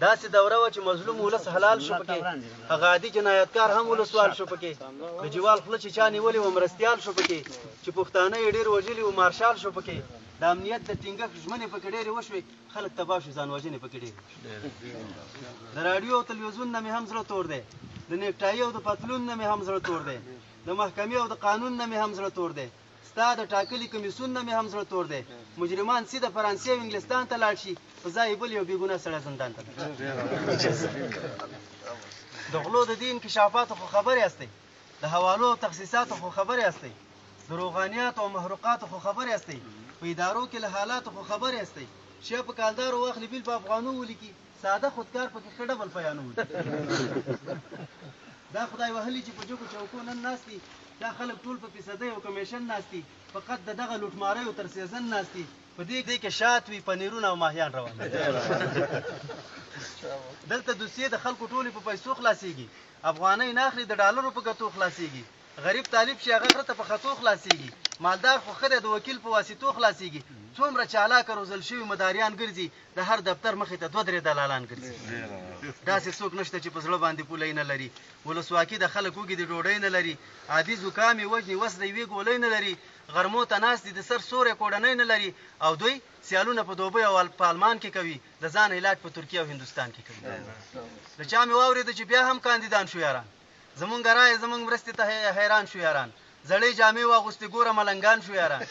داسې دوره وه چې مظلوم ولس حلال شو پکې، هغه عادي جنایتکار هم ولسوال شو پکې، د جوال خوله چې چا نیولې وه مرستیال شو پکې، چې پښتانه یې ډېر وژلي وو مارشال شو پکې، د امنیت د ټینګښت ژمنې پکې ډېرې وشوې، خلک تباه شو، ځان وژنې پکې ډېرې د راډیو او تلویزیون نه مې هم زړه تور دی، د نیکټایي او د پتلون نه مې هم زړه تور دی، د محکمې او د قانون نه مې هم زړه تور دی، ستا د ټاکلي کمیسیون نه مې هم زړه تور دی. مجرمان سیده فرانسې او انګلستان ته لاړ شي، په ځای بل یو بېګناه سړی زندان ته د غلو د دې انکشافاتو خو خبر یاستئ، د حوالو او تخصیصاتو خو خبر یاستئ، د روغانیاتو او محروقاتو خو خبر یاستئ، په ادارو کې له حالاتو خو خبر یاستئ. شی په کالدارو واخلي بیل په افغانو ولیکي، ساده خودکار پکې ښه ډبل پیانو ولیکي. دا خدای وهلي چې په جګو چوکو نن ناست دي، دا خلک ټول په فیصدۍ او کمیشن ناست دي، فقط د دغه لوټماریو تر سیزن ناست دي، په دې کې شات وي پنیرونه او ماهیان روان دلته دوسیې د خلکو ټولې په پیسو خلاصېږي، افغانۍ نه اخلي د ډالرو په ګټو خلاصېږي، غریب طالب شي هغه غره ته په خطو خلاصېږي، مالدار خو ښه دی د وکیل په واسطو خلاصېږي. څومره چالاکه روزل شوي مداریان ګرځي، د هر دفتر مخې ته 2-3 دلالان ګرځي. داسې څوک نشته چې په زړه باندې پولۍ نه لري، ولسواکي د خلک وږي د ډوډۍ نه لري، عادي زکام یې وژني وس د یوې ګولۍ نه لري، غرمو ته ناست دي د سر سوری کوډنۍ نه لري، او دوی سیالونه په دوبۍ او په آلمان کې کوي، د ځان علاج په ترکیه او هندوستان کې کوي. د چا مې واورېده چې بیا هم کاندیدان شو یاران، زمونږ رایې زمونږ مرستې ته حیران شو یاران، زړې جامې واغوستې ګوره ملنګان شو یاران،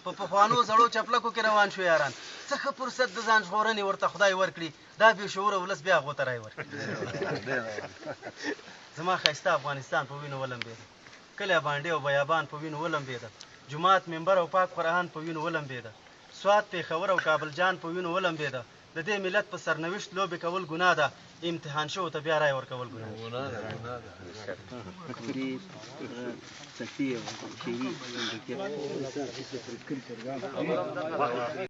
په پخوانو زړو چپلکو کې روان شو یاران. څه ښه فرصت د ځان ژغورنې ورته خدای ورکړي، دا بې شعوره ولس بیا هغو ته رایې ورکړي. زما ښایسته افغانستان په وینو ولمبېده، کلی بانډې او بیابان په وینو ولمبېده، جومات منبر او پاک قرآن په وینو ولمبېده، سوات پېښور او کابل جان په وینو ولمبېده. د دې ملت په سرنوشت لوبې کول ګناه ده، امتحان شوو ته بیا رایې ورکول ګناه ده.